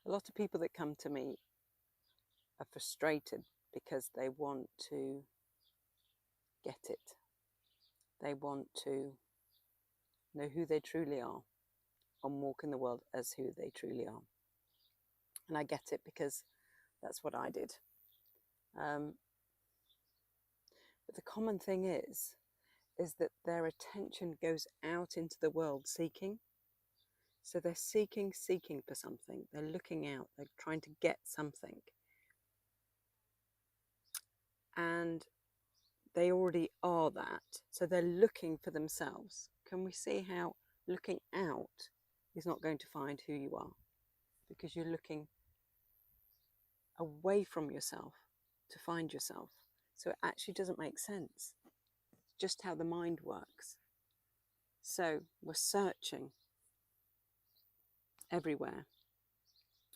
A lot of people that come to me are frustrated because they want to get it. They want to know who they truly are and walk in the world as who they truly are. And I get it, because that's what I did. But the common thing is that their attention goes out into the world seeking. So they're seeking for something. They're looking out. They're trying to get something. And they already are that. So they're looking for themselves. Can we see how looking out is not going to find who you are? Because you're looking away from yourself to find yourself. So it actually doesn't make sense. It's just how the mind works. So we're searching everywhere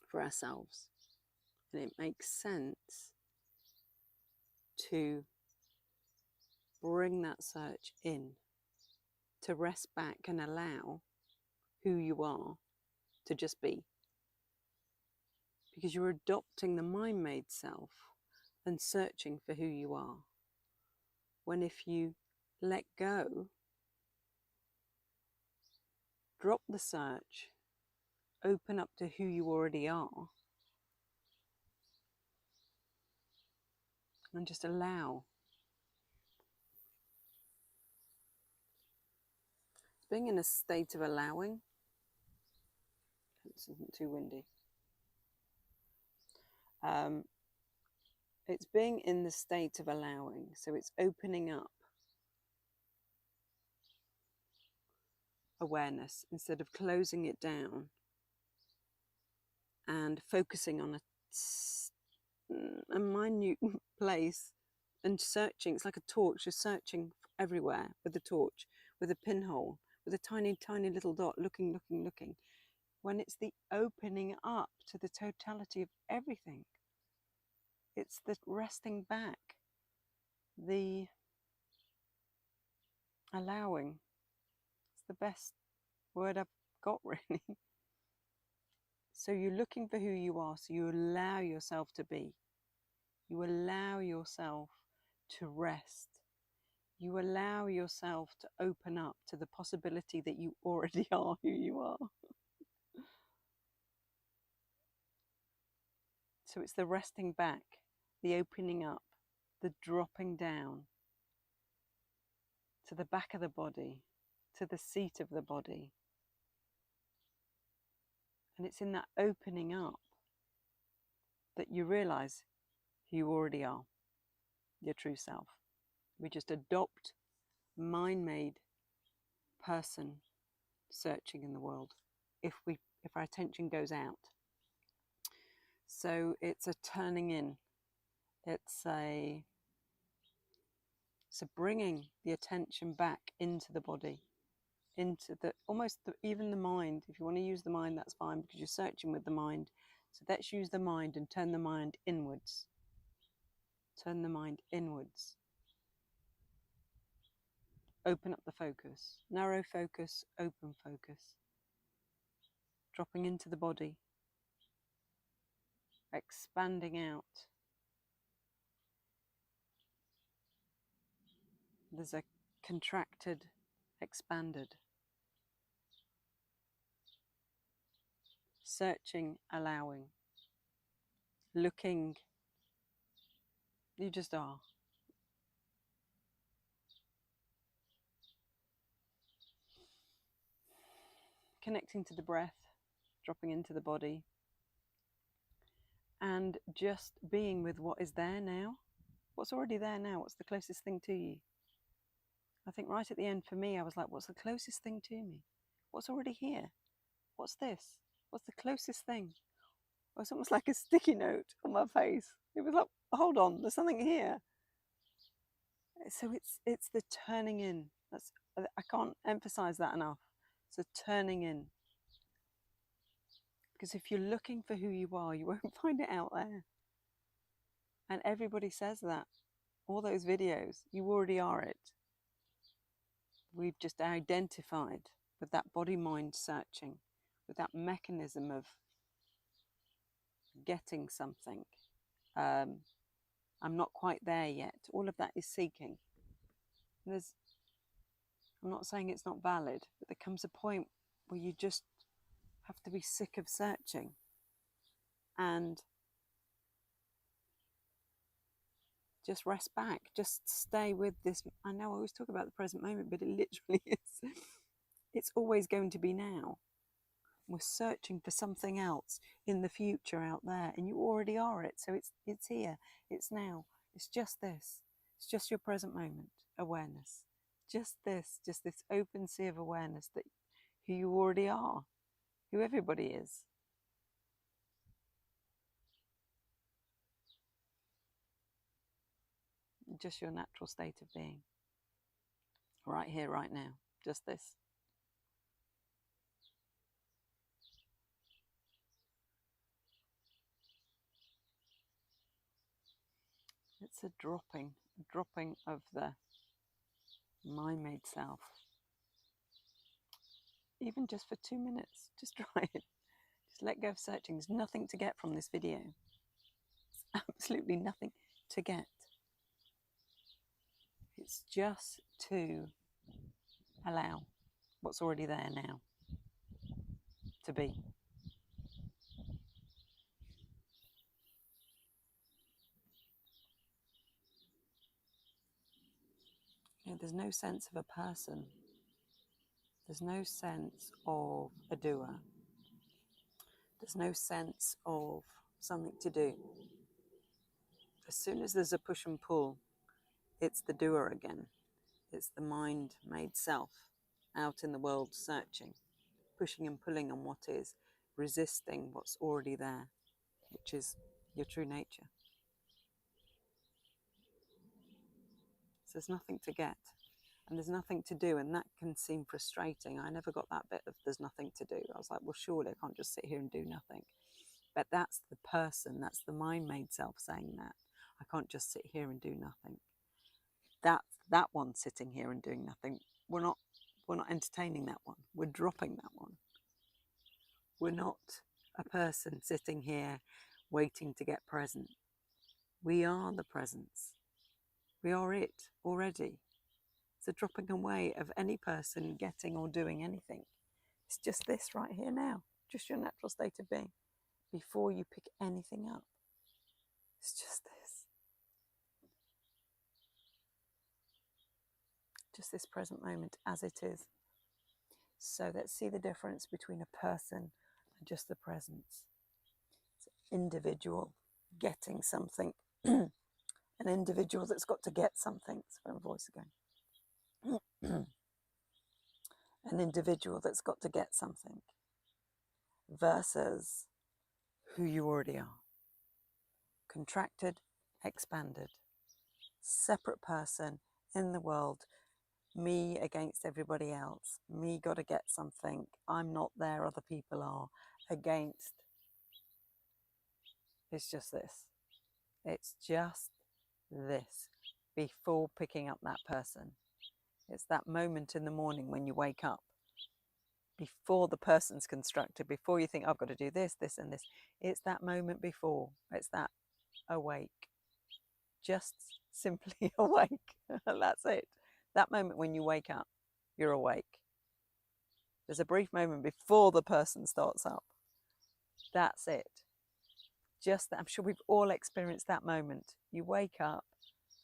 for ourselves. And it makes sense to bring that search in, to rest back and allow who you are to just be. Because you're adopting the mind-made self and searching for who you are. When if you let go, drop the search, open up to who you already are, and just allow. Being in a state of allowing. This isn't too windy. It's being in the state of allowing. So it's opening up awareness instead of closing it down and focusing on a minute place and searching. It's like a torch. You're searching everywhere with a torch, with a pinhole, with a tiny, tiny little dot, looking. When it's the opening up to the totality of everything. It's the resting back, the allowing. It's the best word I've got, really. So you're looking for who you are, so you allow yourself to be. You allow yourself to rest. You allow yourself to open up to the possibility that you already are who you are. So it's the resting back, the opening up, the dropping down to the back of the body, to the seat of the body. And it's in that opening up that you realize who you already are, your true self. We just adopt mind-made person searching in the world if our attention goes out. So it's a turning in. It's bringing the attention back into the body, into the even the mind. If you want to use the mind, that's fine, because you're searching with the mind. So let's use the mind and turn the mind inwards. Turn the mind inwards. Open up the focus. Narrow focus, open focus. Dropping into the body. Expanding out. There's a contracted, expanded. Searching, allowing. Looking. You just are. Connecting to the breath, dropping into the body, and just being with what is there now. What's already there now? What's the closest thing to you? I think right at the end for me, I was like, what's the closest thing to me? What's already here? What's this? What's the closest thing? It was almost like a sticky note on my face. It was like, hold on, there's something here. So it's the turning in. I can't emphasize that enough. It's a turning in. Because if you're looking for who you are, you won't find it out there. And everybody says that. All those videos, you already are it. We've just identified with that body-mind searching, with that mechanism of getting something. I'm not quite there yet. All of that is seeking. I'm not saying it's not valid, but there comes a point where you just have to be sick of searching and just rest back, just stay with this. I know I always talk about the present moment, but it literally is. It's always going to be now. We're searching for something else in the future out there, and you already are it. So it's here, it's now, it's just this. It's just your present moment awareness. Just this open sea of awareness that who you already are, who everybody is. Just your natural state of being. Right here, right now. Just this. It's a dropping of the mind-made self. Even just for 2 minutes, just try it. Just let go of searching. There's nothing to get from this video. It's absolutely nothing to get. It's just to allow what's already there now to be. You know, there's no sense of a person. There's no sense of a doer. There's no sense of something to do. As soon as there's a push and pull, it's the doer again. It's the mind-made self out in the world searching, pushing and pulling on what is, resisting what's already there, which is your true nature. So there's nothing to get and there's nothing to do, and that can seem frustrating. I never got that bit of there's nothing to do. I was like, well, surely I can't just sit here and do nothing. But that's the person, that's the mind-made self saying that. I can't just sit here and do nothing. That one sitting here and doing nothing, we're not entertaining that one. We're dropping that one. We're not a person sitting here waiting to get present. We are the presence. We are it already. It's a dropping away of any person getting or doing anything. It's just this right here now, just your natural state of being, before you pick anything up. It's just this. Just this present moment as it is. So let's see the difference between a person and just the presence. It's an individual getting something, an individual that's got to get something. Sorry, my voice again. An individual that's got to get something versus who you already are. Contracted, expanded, separate person in the world. Me against everybody else. Me got to get something. I'm not there, other people are. Against. It's just this. It's just this. Before picking up that person. It's that moment in the morning when you wake up. Before the person's constructed. Before you think, I've got to do this, this and this. It's that moment before. It's that awake. Just simply awake. That's it. That moment when you wake up, you're awake. There's a brief moment before the person starts up. That's it. Just that. I'm sure we've all experienced that moment. You wake up,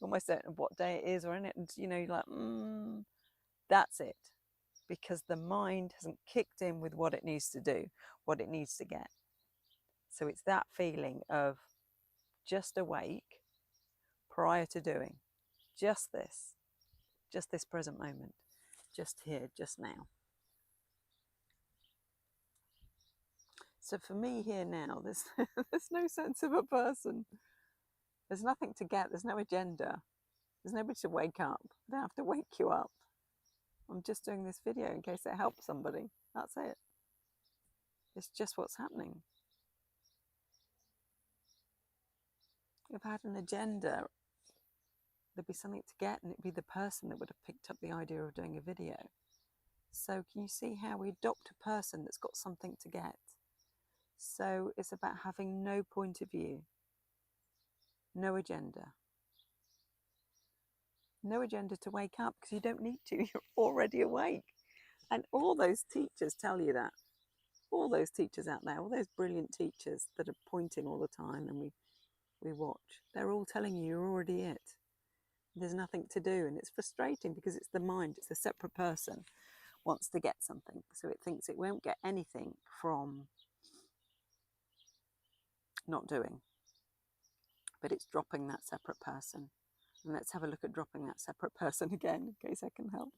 almost don't know what day it is or anything, and you know, you're like, that's it. Because the mind hasn't kicked in with what it needs to do, what it needs to get. So it's that feeling of just awake prior to doing. Just this present moment, just here, just now. So for me here now, there's no sense of a person. There's nothing to get, there's no agenda. There's nobody to wake up. I don't have to wake you up. I'm just doing this video in case it helps somebody. That's it. It's just what's happening. If I had an agenda, there'd be something to get, and it'd be the person that would have picked up the idea of doing a video. So can you see how we adopt a person that's got something to get? So it's about having no point of view, no agenda. No agenda to wake up, because you don't need to. You're already awake. And all those teachers tell you that. All those teachers out there, all those brilliant teachers that are pointing all the time and we watch, they're all telling you you're already it. There's nothing to do. And it's frustrating because it's the mind, it's the separate person wants to get something. So it thinks it won't get anything from not doing. But it's dropping that separate person. And let's have a look at dropping that separate person again, in case I can help.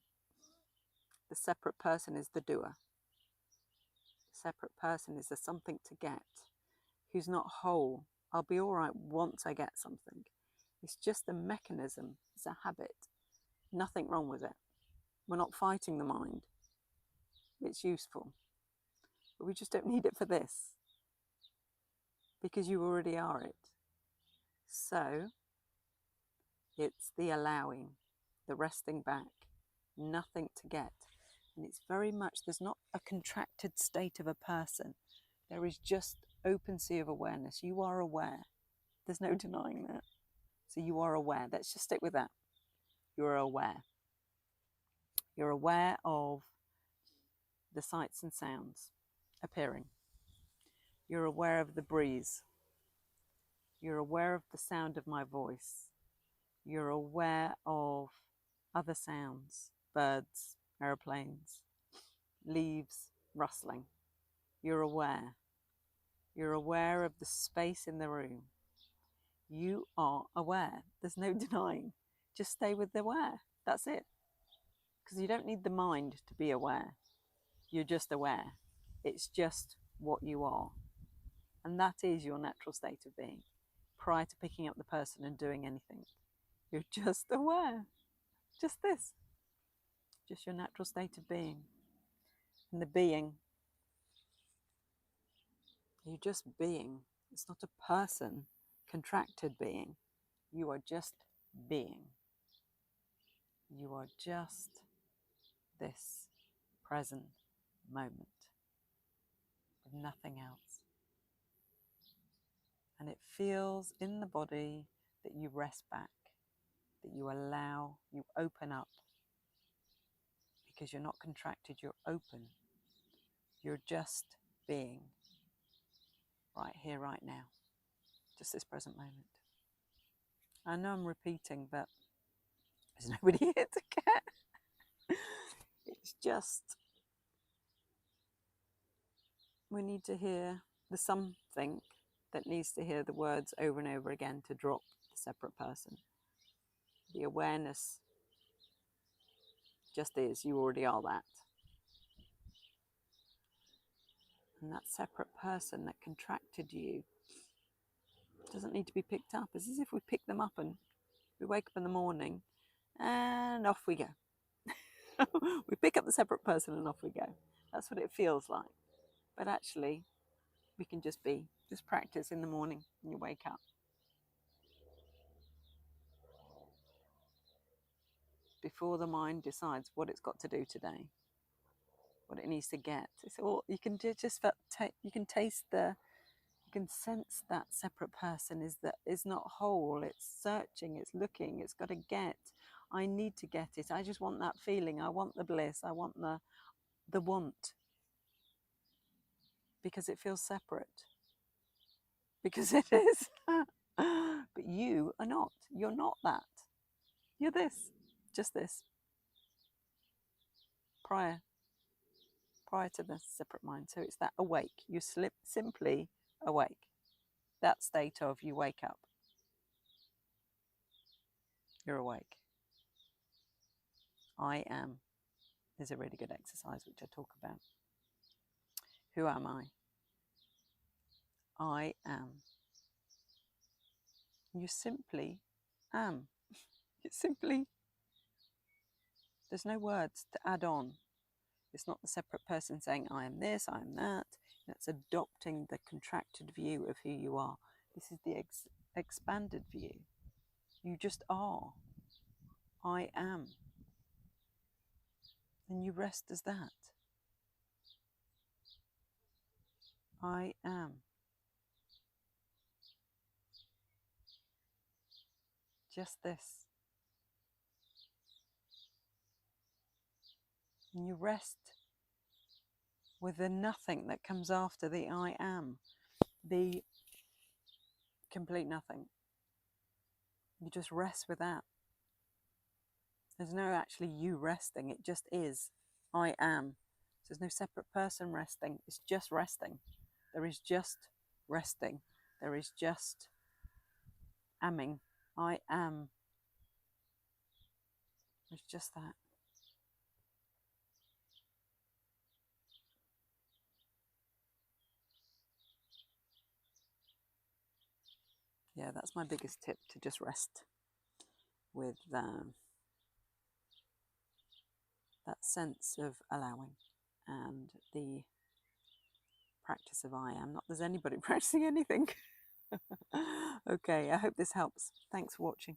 The separate person is the doer. The separate person is the something to get, who's not whole. I'll be all right once I get something. It's just a mechanism. It's a habit. Nothing wrong with it. We're not fighting the mind. It's useful. But we just don't need it for this, because you already are it. So it's the allowing, the resting back, nothing to get. And it's very much, there's not a contracted state of a person. There is just open sea of awareness. You are aware. There's no denying that. So you are aware. Let's just stick with that. You're aware. You're aware of the sights and sounds appearing. You're aware of the breeze. You're aware of the sound of my voice. You're aware of other sounds, birds, aeroplanes, leaves rustling. You're aware. You're aware of the space in the room. You are aware. There's no denying. Just stay with the aware. That's it. Because you don't need the mind to be aware. You're just aware. It's just what you are. And that is your natural state of being, prior to picking up the person and doing anything. You're just aware. Just this. Just your natural state of being. And the being, you're just being. It's not a person, contracted being. You are just being. You are just this present moment with nothing else. And it feels in the body that you rest back, that you allow, you open up, because you're not contracted, you're open. You're just being right here, right now, just this present moment. I know I'm repeating, but there's nobody here to get. It's just, we need to hear the something that needs to hear the words over and over again to drop the separate person. The awareness just is, you already are that. And that separate person that contracted you doesn't need to be picked up. It's as if we pick them up and we wake up in the morning and off we go. We pick up the separate person and off we go. That's what it feels like. But actually, we can just be, just practice in the morning when you wake up. Before the mind decides what it's got to do today, what it needs to get. It's all, you can just you can taste the, you can sense that separate person is not whole. It's searching, it's looking, it's got to get. I need to get it. I just want that feeling. I want the bliss. I want the want. Because it feels separate. Because it is. But you are not. You're not that. You're this. Just this. Prior to the separate mind. So it's that awake. You simply awake. That state of you wake up. You're awake. I am is a really good exercise which I talk about. Who am I? I am. You simply am. It's simply, there's no words to add on. It's not the separate person saying, I am this, I am that. It's adopting the contracted view of who you are. This is the expanded view. You just are. I am. And you rest as that. I am. just this. And you rest with the nothing that comes after the I am, the complete nothing. You just rest with that. There's no actually you resting, it just is. I am. So there's no separate person resting, it's just resting. There is just resting. There is just amming. I am. It's just that. Yeah, that's my biggest tip, to just rest with that sense of allowing and the practice of I am. Not there's anybody practicing anything. Okay, I hope this helps. Thanks for watching.